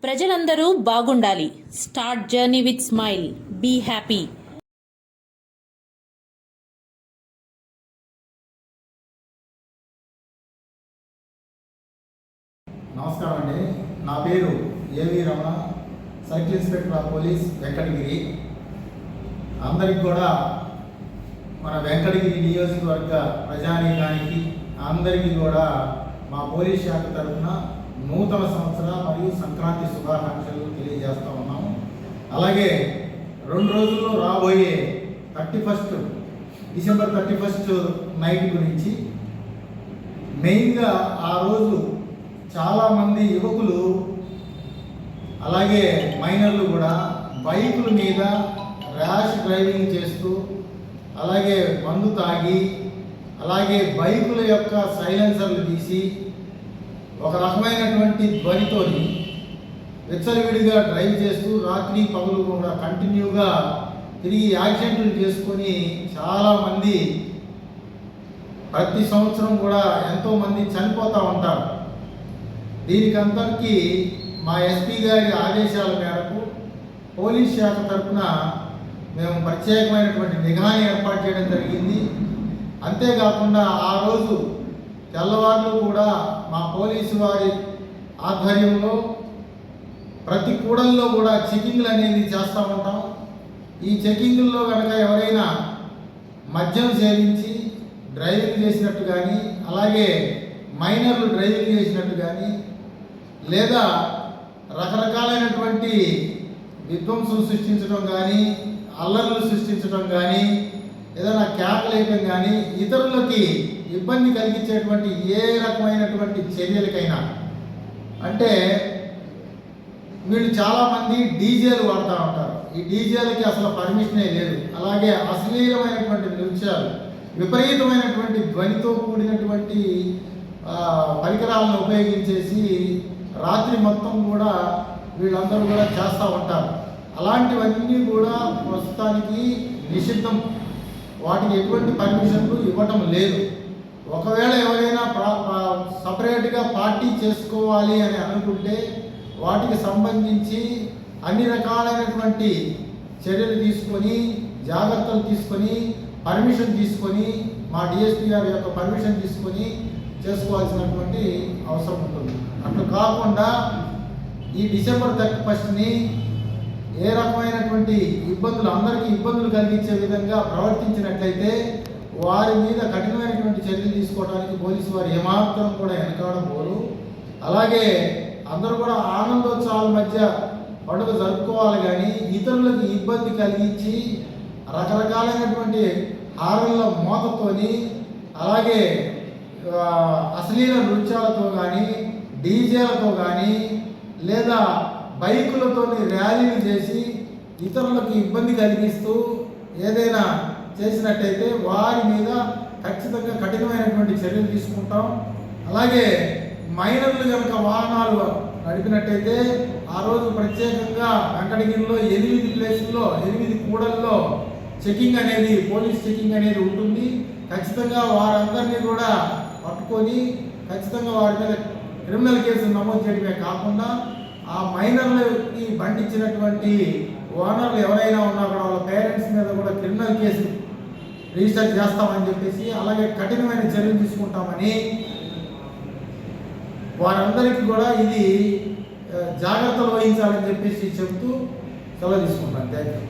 ప్రజలందరూ బాగుండాలి. Start journey with smile. Be happy. నమస్కారం అండి. నా పేరు AV Ramana, circle inspector of police Venkatagiri. అందరికి కూడా మన వెంకటగిరి నియోజకవర్గ ప్రజానీకానికి అందరికీ కూడా మా పోలీస్ శాఖ తరఫున నూతన సంవత్సర మరియు సంక్రాంతి శుభాకాంక్షలు తెలియజేస్తూ ఉన్నాము. అలాగే 2 రోజుల్లో రాబోయే డిసెంబర్ 31 నైట్ గురించి మెయిన్గా ఆ రోజు చాలామంది యువకులు అలాగే మైనర్లు కూడా బైకుల మీద ర్యాష్ డ్రైవింగ్ చేస్తూ అలాగే మందు తాగి అలాగే బైకుల యొక్క సైలెన్సర్లు తీసి ఒక రకమైనటువంటి ధ్వనితోని విచ్చలవిడిగా డ్రైవ్ చేస్తూ రాత్రి పగలు కూడా కంటిన్యూగా తిరిగి యాక్సిడెంట్లు చేసుకొని చాలామంది ప్రతి సంవత్సరం కూడా ఎంతోమంది చనిపోతూ ఉంటారు. దీనికందరికీ మా ఎస్పీ గారి ఆదేశాల మేరకు పోలీస్ శాఖ తరఫున మేము ప్రత్యేకమైనటువంటి నిఘాని ఏర్పాటు చేయడం జరిగింది. అంతేకాకుండా ఆ రోజు తెల్లవారులు కూడా మా పోలీసు వారి ఆధ్వర్యంలో ప్రతి కూడల్లో కూడా చెకింగ్లు అనేది చేస్తూ ఉంటాం. ఈ చెకింగ్ల్లో కనుక ఎవరైనా మద్యం సేవించి డ్రైవింగ్ చేసినట్టు కానీ అలాగే మైనర్లు డ్రైవింగ్ చేసినట్టు కానీ లేదా రకరకాలైనటువంటి విధ్వంసం సృష్టించడం కానీ అల్లర్లు సృష్టించడం కానీ ఏదైనా క్యాప్లు వేయటం కానీ ఇతరులకి ఇబ్బంది కలిగించేటువంటి ఏ రకమైనటువంటి చర్యలకైనా అంటే వీళ్ళు చాలామంది డీజేలు వాడుతూ ఉంటారు. ఈ డీజేలకి అసలు పర్మిషనే లేదు. అలాగే అశ్లీలమైనటువంటి నృత్యాలు విపరీతమైనటువంటి ధ్వనితో కూడినటువంటి పరికరాలను ఉపయోగించేసి రాత్రి మొత్తం కూడా వీళ్ళందరూ కూడా చేస్తూ ఉంటారు. అలాంటివన్నీ కూడా ప్రస్తుతానికి నిషిద్ధం. వాటికి ఎటువంటి పర్మిషన్లు ఇవ్వటం లేదు. ఒకవేళ ఎవరైనా సపరేట్గా పార్టీ చేసుకోవాలి అని అనుకుంటే వాటికి సంబంధించి అన్ని రకాలైనటువంటి చర్యలు తీసుకొని జాగ్రత్తలు తీసుకొని పర్మిషన్ తీసుకొని మా డిఎస్పీ గారి యొక్క పర్మిషన్ తీసుకొని చేసుకోవాల్సినటువంటి అవసరం ఉంటుంది. అట్లా కాకుండా ఈ డిసెంబర్ 31ని ఏ రకమైనటువంటి అందరికీ ఇబ్బందులు కలిగించే విధంగా ప్రవర్తించినట్లయితే వారి మీద కఠినమైనటువంటి చర్యలు తీసుకోవడానికి పోలీసు వారు ఏమాత్రం కూడా వెనకాడడం పోరు. అలాగే అందరూ కూడా ఆనందోత్సవాల మధ్య పండుగ జరుపుకోవాలి కానీ ఇతరులకు ఇబ్బంది కలిగించి రకరకాలైనటువంటి హారన్ల మోతతోని అలాగే అశ్లీల నృత్యాలతో కానీ డీజేలతో కానీ లేదా బైకులతోని ర్యాలీలు చేసి ఇతరులకు ఇబ్బంది కలిగిస్తూ ఏదైనా చేసినట్టయితే వారి మీద ఖచ్చితంగా కఠినమైనటువంటి చర్యలు తీసుకుంటాం. అలాగే మైనర్లు కనుక వాహనాలు నడిపినట్టయితే ఆ రోజు ప్రత్యేకంగా వెంకటగిరిలో 8 ప్లేసుల్లో 8 కూడల్లో చెకింగ్ అనేది పోలీస్ చెకింగ్ అనేది ఉంటుంది. ఖచ్చితంగా వారందరినీ కూడా పట్టుకొని ఖచ్చితంగా వారి మీద క్రిమినల్ కేసులు నమోదు చేయడమే కాకుండా ఆ మైనర్లకి బండిచ్చినటువంటి ఓనర్లు ఎవరైనా ఉన్నా కూడా వాళ్ళ పేరెంట్స్ మీద కూడా క్రిమినల్ కేసు రిజిస్టర్ చేస్తామని చెప్పేసి అలాగే కఠినమైన చర్యలు తీసుకుంటామని వారందరికీ కూడా ఇది జాగ్రత్తలు వహించాలని చెప్పేసి చెబుతూ సెలవు తీసుకుంటాను. Thank you.